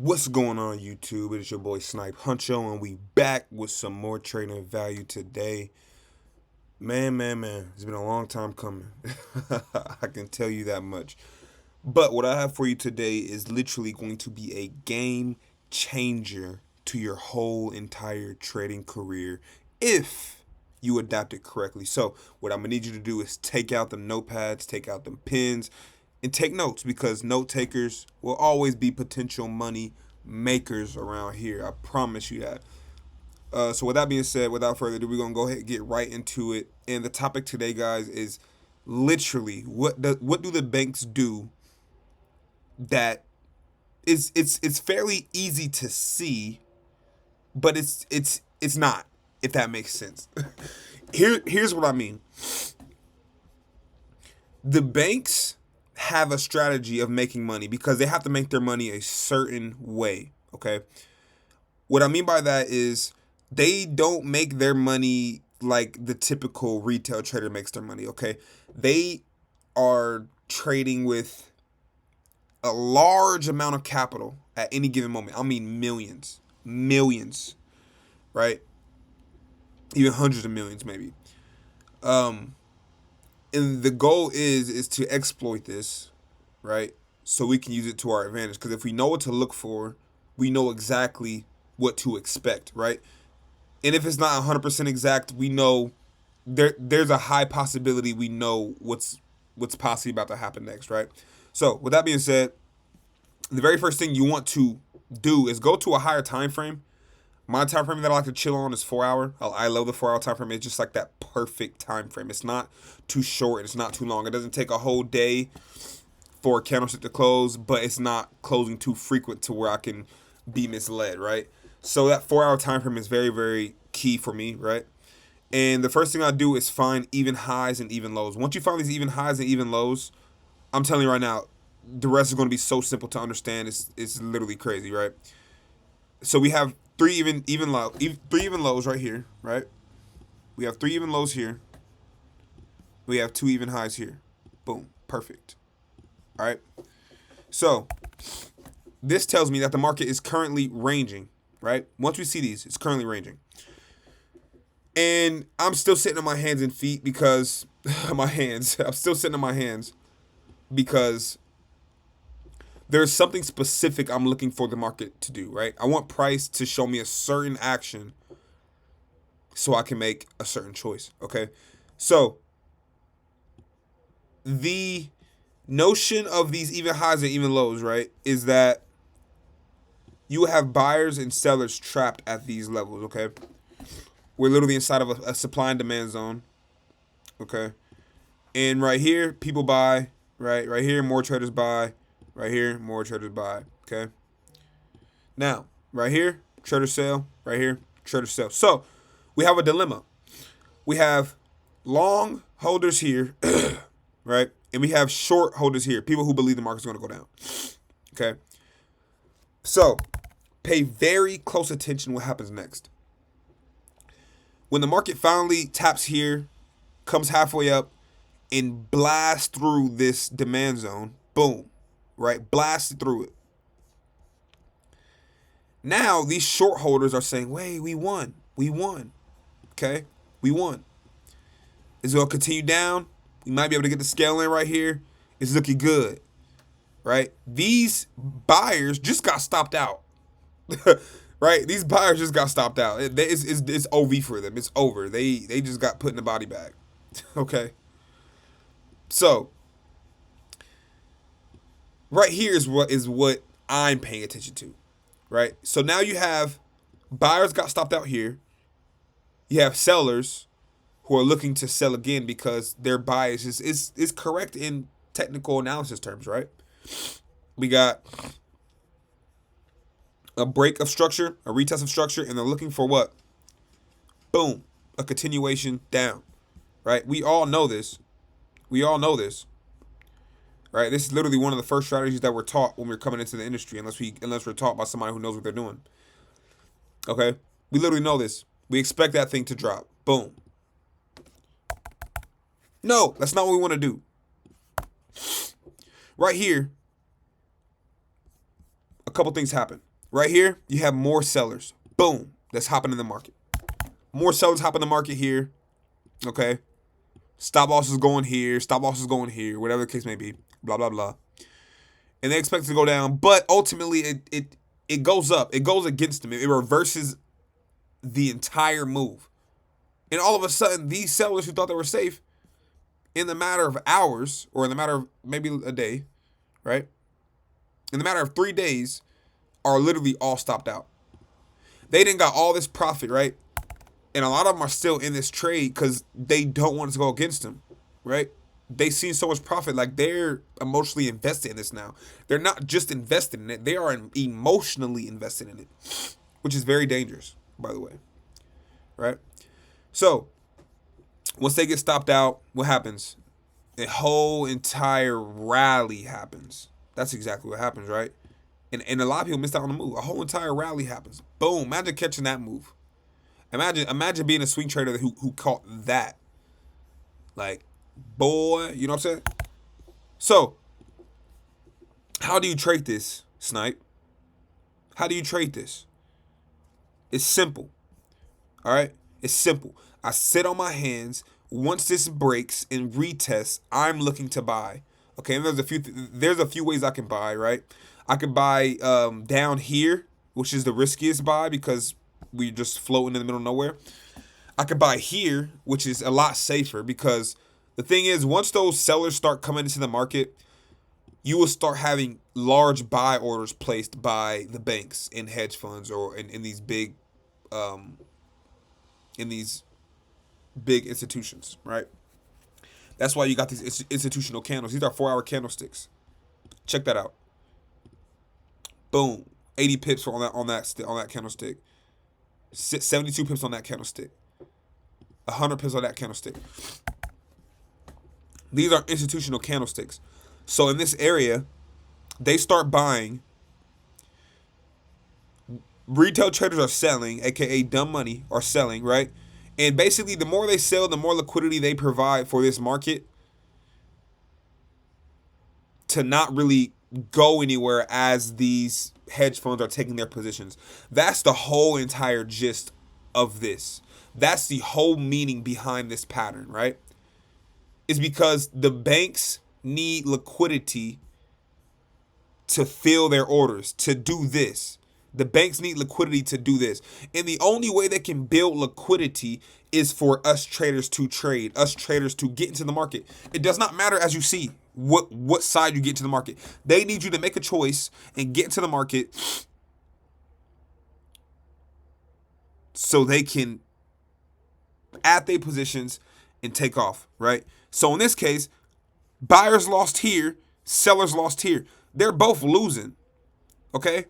What's going on, YouTube? It is your boy Snipe Huncho, and we back with some more trading value today. Man, it's been a long time coming. I can tell you that much. But what I have for you today is literally going to be a game changer to your whole entire trading career if you adapt it correctly. So what I'm gonna need you to do is take out the notepads, take out the pens, and take notes, because note takers will always be potential money makers around here. I promise you that. So with that being said, without further ado, we're gonna go ahead and get right into it. And the topic today, guys, is literally what do the banks do that is it's fairly easy to see, but it's not, if that makes sense. Here's what I mean. The banks have a strategy of making money because they have to make their money a certain way, okay? What I mean by that is they don't make their money like the typical retail trader makes their money, okay? They are trading with a large amount of capital at any given moment. I mean millions, right? Even hundreds of millions maybe. Um and the goal is to exploit this, right? So we can use it to our advantage. Because if we know what to look for, we know exactly what to expect, right? And if it's not 100% exact, we know there's a high possibility we know what's possibly about to happen next, right? So with that being said, the very first thing you want to do is go to a higher time frame. My time frame that I like to chill on is 4 hour. I love the 4 hour time frame. It's just like that perfect time frame. It's not too short. It's not too long. It doesn't take a whole day for a candlestick to close, but it's not closing too frequent to where I can be misled, right? So that 4 hour time frame is very key for me, right? And the first thing I do is find even highs and even lows. Once you find these even highs and even lows, I'm telling you right now, the rest is going to be so simple to understand. It's literally crazy, right? So we have three even lows right here, right? We have three even lows here. We have two even highs here. Boom, perfect. All right. So this tells me that the market is currently ranging, right? Once we see these, it's currently ranging. And I'm still sitting on my hands and feet because I'm still sitting on my hands because there's something specific I'm looking for the market to do, right? I want price to show me a certain action so I can make a certain choice, okay? So the notion of these even highs and even lows, right, is that you have buyers and sellers trapped at these levels, okay? We're literally inside of a supply and demand zone, okay? And right here, people buy, right? Right here, more traders buy. Right here, more traders buy, okay? Now, right here, traders sell. Right here, traders sell. So we have a dilemma. We have long holders here, right? And we have short holders here, people who believe the market's going to go down, okay? So pay very close attention what happens next. When the market finally taps here, comes halfway up, and blasts through this demand zone, boom, right? Blasted through it. Now these short holders are saying, wait, we won. Okay? We won. It's going to continue down. We might be able to get the scale in right here. It's looking good, right? These buyers just got stopped out. Right? These buyers just got stopped out. It's OV for them. It's over. They just got put in the body bag. Okay? So, right here is what I'm paying attention to, right? So now you have buyers got stopped out here. You have sellers who are looking to sell again because their bias is correct in technical analysis terms, right? We got a break of structure, a retest of structure, and they're looking for what? Boom, a continuation down, right? We all know this. Right? This is literally one of the first strategies that we're taught when we're coming into the industry, unless we're taught by somebody who knows what they're doing. Okay? We literally know this. We expect that thing to drop. Boom. No, that's not what we want to do. Right here, a couple things happen. Right here, you have more sellers. Boom. That's hopping in the market. More sellers hop in the market here. Okay. Stop loss is going here. Stop loss is going here. Whatever the case may be. Blah, blah, blah. And they expect it to go down. But ultimately, it goes up. It goes against them. It reverses the entire move. And all of a sudden, these sellers who thought they were safe, in the matter of hours, or in the matter of maybe a day, right? In the matter of 3 days, are literally all stopped out. They didn't got all this profit, right? And a lot of them are still in this trade because they don't want it to go against them, right? They seen so much profit, like they're emotionally invested in this now. They're not just invested in it, they are emotionally invested in it, which is very dangerous, by the way, right? So once they get stopped out, what happens? A whole entire rally happens. That's exactly what happens, right? And a lot of people missed out on the move. A whole entire rally happens. Boom. Imagine catching that move. Imagine being a swing trader who caught that. Like, boy, you know what I'm saying? So, how do you trade this, Snipe? How do you trade this? It's simple. All right? It's simple. I sit on my hands. Once this breaks and retests, I'm looking to buy. Okay, and there's a few ways I can buy, right? I could buy down here, which is the riskiest buy because we're just floating in the middle of nowhere. I could buy here, which is a lot safer because the thing is, once those sellers start coming into the market, you will start having large buy orders placed by the banks and hedge funds or in these big institutions, right? That's why you got these institutional candles. These are 4-hour candlesticks. Check that out. Boom, 80 pips on that candlestick. 72 pips on that candlestick. 100 pips on that candlestick. These are institutional candlesticks. So in this area, they start buying. Retail traders are selling, aka dumb money, are selling, right? And basically, the more they sell, the more liquidity they provide for this market to not really go anywhere as these hedge funds are taking their positions. That's the whole entire gist of this. That's the whole meaning behind this pattern, right? Is because the banks need liquidity to fill their orders, to do this. The banks need liquidity to do this. And the only way they can build liquidity is for us traders to trade, us traders to get into the market. It does not matter, as you see, what side you get into the market. They need you to make a choice and get into the market so they can add their positions and take off, right? So in this case, buyers lost here, sellers lost here. They're both losing, okay?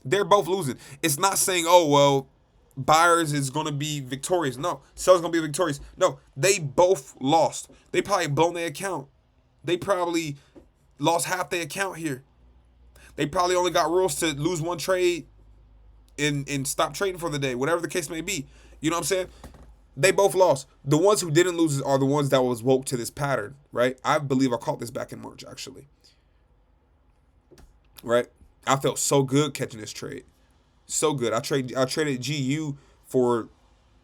They're both losing. It's not saying, oh, well, buyers is going to be victorious. No, sellers going to be victorious. No, they both lost. They probably blown their account. They probably lost half their account here. They probably only got rules to lose one trade and stop trading for the day, whatever the case may be. You know what I'm saying? They both lost. The ones who didn't lose are the ones that was woke to this pattern, right? I believe I caught this back in March, actually. Right? I felt so good catching this trade. So good. I traded GU for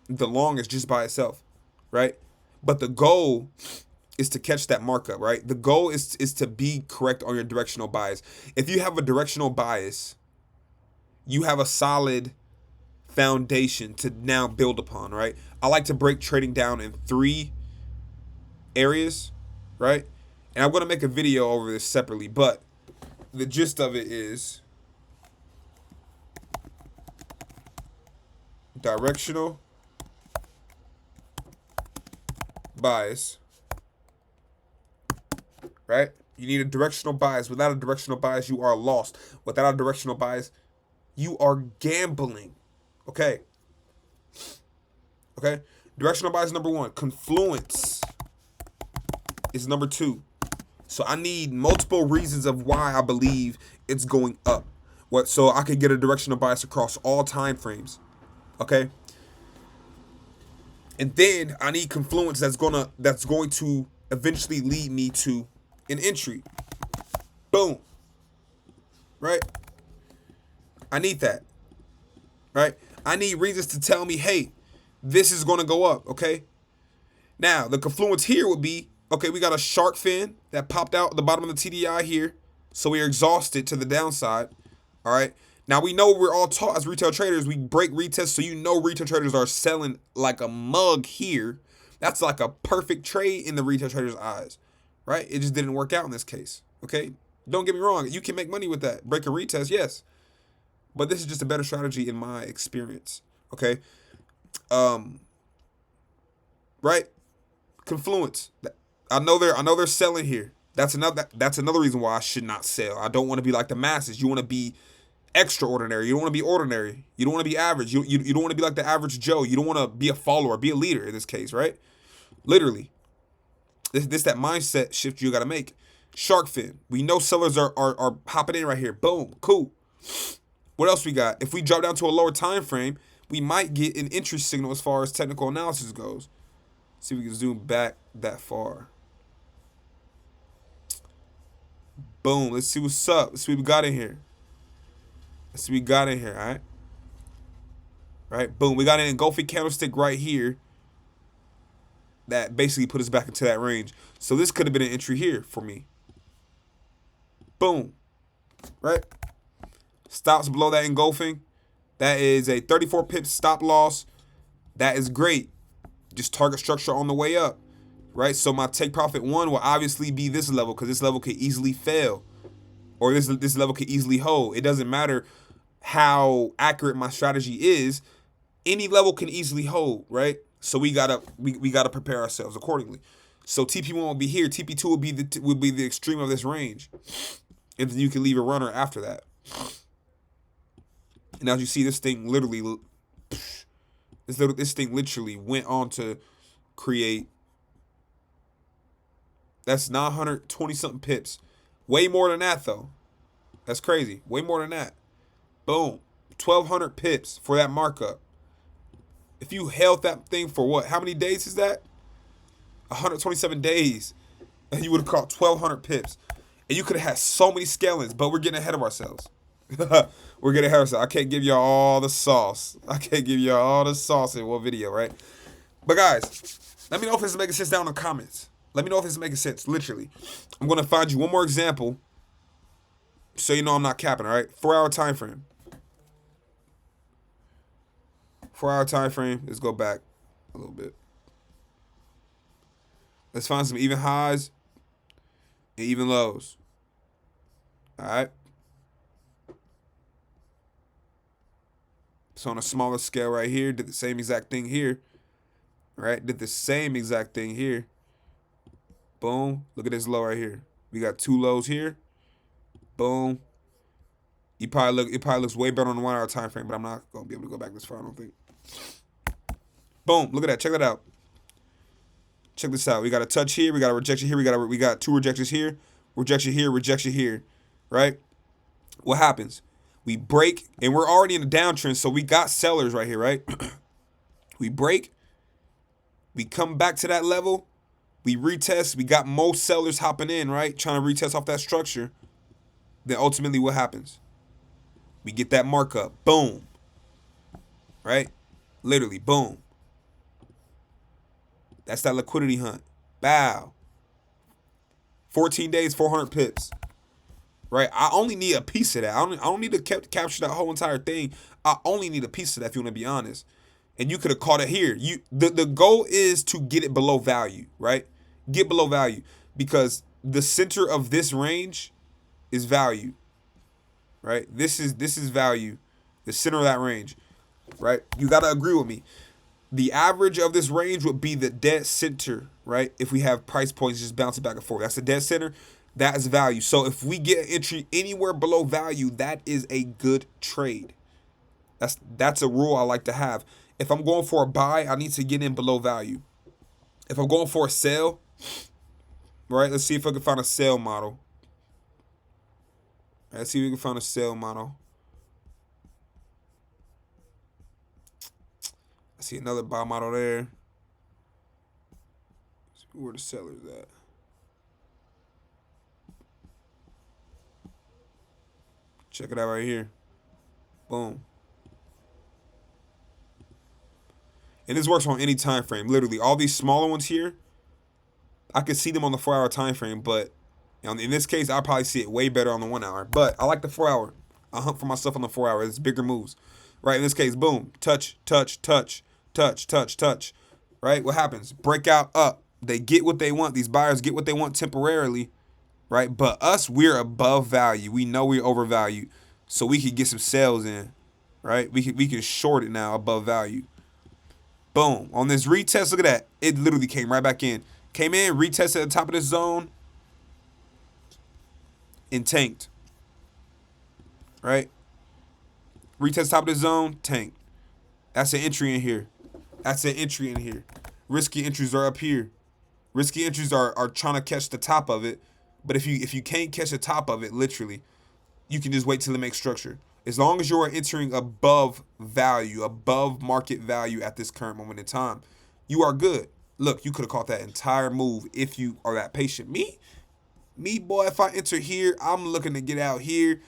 the longest just by itself, right? But the goal is to catch that markup, right? The goal is to be correct on your directional bias. If you have a directional bias, you have a solid foundation to now build upon, right? I like to break trading down in 3 areas, right? And I'm going to make a video over this separately, but the gist of it is directional bias, right? You need a directional bias. Without a directional bias, you are lost. Without a directional bias, you are gambling. Okay. Okay. Directional bias is number 1. Confluence is number 2. So I need multiple reasons of why I believe it's going up. So I can get a directional bias across all time frames. Okay. And then I need confluence that's going to eventually lead me to an entry. Boom. Right? I need that. right? I need reasons to tell me, hey, this is going to go up, okay? Now, the confluence here would be, okay, we got a shark fin that popped out at the bottom of the TDI here. So we are exhausted to the downside, all right? Now, we know we're all taught as retail traders, we break retests, so you know retail traders are selling like a mug here. That's like a perfect trade in the retail trader's eyes, right? It just didn't work out in this case, okay? Don't get me wrong. You can make money with that. Break a retest, yes. But this is just a better strategy in my experience, okay? Um, right? Confluence. I know they're selling here. That's another reason why I should not sell. I don't want to be like the masses. You want to be extraordinary. You don't want to be ordinary. You don't want to be average. You don't want to be like the average Joe. You don't want to be a follower, be a leader in this case, right? Literally. This that mindset shift you got to make. Shark fin. We know sellers are hopping in right here. Boom. Cool. What else we got? If we drop down to a lower time frame, we might get an entry signal as far as technical analysis goes. See if we can zoom back that far. Boom. Let's see what's up. Let's see what we got in here. Let's see what we got in here, all right? Right? Boom. We got an engulfing candlestick right here that basically put us back into that range. So this could have been an entry here for me. Boom. Right? Stops below that engulfing. That is a 34 pips stop loss. That is great. Just target structure on the way up. Right? So my take profit one will obviously be this level because this level could easily fail. Or this level could easily hold. It doesn't matter how accurate my strategy is. Any level can easily hold, right? So we gotta prepare ourselves accordingly. So TP1 will be here. TP2 will be the extreme of this range, and then you can leave a runner after that. And as you see, this thing literally went on to create. That's 920 something pips. Way more than that though. That's crazy. Way more than that. Boom. 1,200 pips for that markup. If you held that thing for what? How many days is that? 127 days. And you would have caught 1,200 pips. And you could have had so many scalings, but we're getting ahead of ourselves. We're getting ahead of ourselves. I can't give y'all all the sauce. In one video, right? But guys, let me know if this is making sense down in the comments. Let me know if this is making sense, literally. I'm going to find you one more example so you know I'm not capping, all right? 4-hour time frame. 4-hour time frame. Let's go back a little bit. Let's find some even highs and even lows. All right. So on a smaller scale right here, did the same exact thing here. Right? Did the same exact thing here. Boom. Look at this low right here. We got two lows here. Boom. It probably looks way better on the 1-hour time frame, but I'm not gonna be able to go back this far, I don't think. Boom. Look at that. Check that out. Check this out. We got a touch here. We got a rejection here. We got two rejections here. Rejection here. Rejection here. Right? What happens? We break, and we're already in a downtrend, so we got sellers right here, right? We break. We come back to that level. We retest. We got most sellers hopping in, right? Trying to retest off that structure. Then ultimately what happens? We get that markup. Boom. Right? Literally, boom. That's that liquidity hunt. Bow. 14 days, 400 pips. Right? I only need a piece of that. I don't need to capture that whole entire thing. I only need a piece of that if you want to be honest. And you could have caught it here. The goal is to get it below value, right? Get below value. Because the center of this range is value. Right? This is value. The center of that range. Right? You gotta agree with me. The average of this range would be the dead center, right? If we have price points just bouncing back and forth. That's the dead center. That is value. So if we get an entry anywhere below value, that is a good trade. That's a rule I like to have. If I'm going for a buy, I need to get in below value. If I'm going for a sell, right? Let's see if I can find a sell model. Let's see if we can find a sell model. I see another buy model there. Let's see where the seller's at. Check it out right here. Boom. And this works on any time frame. Literally, all these smaller ones here, I could see them on the 4 hour time frame, but in this case, I'll probably see it way better on the 1 hour. But I like the 4 hour. I hunt for myself on the 4 hour. It's bigger moves. Right? In this case, boom, touch, touch, touch, touch, touch, touch. Right? What happens? Breakout up. They get what they want. These buyers get what they want temporarily. Right? But us, we're above value. We know we're overvalued. So we could get some sales in. Right? We can short it now above value. Boom. On this retest, look at that. It literally came right back in. Came in, retested at the top of this zone, and tanked. Right? Retest top of the zone, tanked. That's an entry in here. That's an entry in here. Risky entries are up here. Risky entries are trying to catch the top of it. But if you can't catch the top of it, literally, you can just wait till it makes structure. As long as you are entering above value, above market value at this current moment in time, you are good. Look, you could have caught that entire move if you are that patient. Me, boy, if I enter here, I'm looking to get out here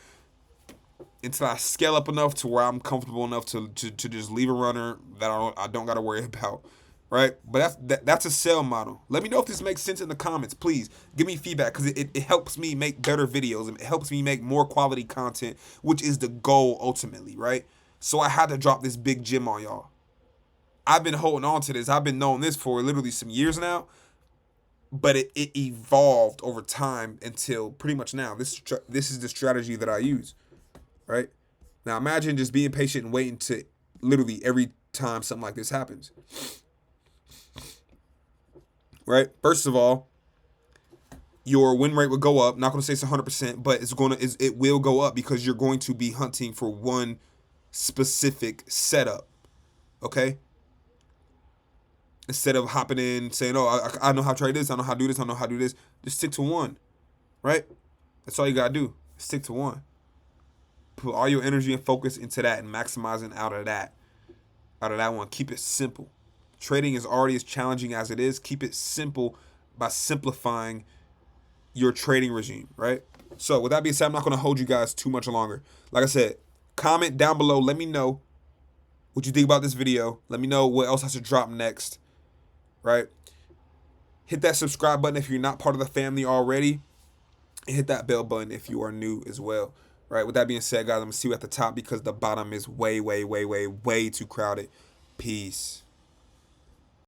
until I scale up enough to where I'm comfortable enough to just leave a runner that I don't got to worry about. Right? But that's a sell model. Let me know if this makes sense in the comments. Please give me feedback, because it helps me make better videos and it helps me make more quality content, which is the goal ultimately, right? So I had to drop this big gem on y'all. I've been holding on to this. I've been knowing this for literally some years now, but it evolved over time until pretty much now. This is the strategy that I use, right? Now imagine just being patient and waiting to literally every time something like this happens. Right? First of all, your win rate will go up. Not going to say it's 100%, but it will go up because you're going to be hunting for one specific setup. Okay? Instead of hopping in saying, "Oh, I know how to trade this. I know how to do this. I know how to do this." Just stick to one. Right? That's all you got to do. Stick to one. Put all your energy and focus into that and maximizing out of that one. Keep it simple. Trading is already as challenging as it is. Keep it simple by simplifying your trading regime, right? So with that being said, I'm not going to hold you guys too much longer. Like I said, comment down below. Let me know what you think about this video. Let me know what else has to drop next, right? Hit that subscribe button if you're not part of the family already. And hit that bell button if you are new as well, right? With that being said, guys, I'm going to see you at the top because the bottom is way, way, way, way, way too crowded. Peace.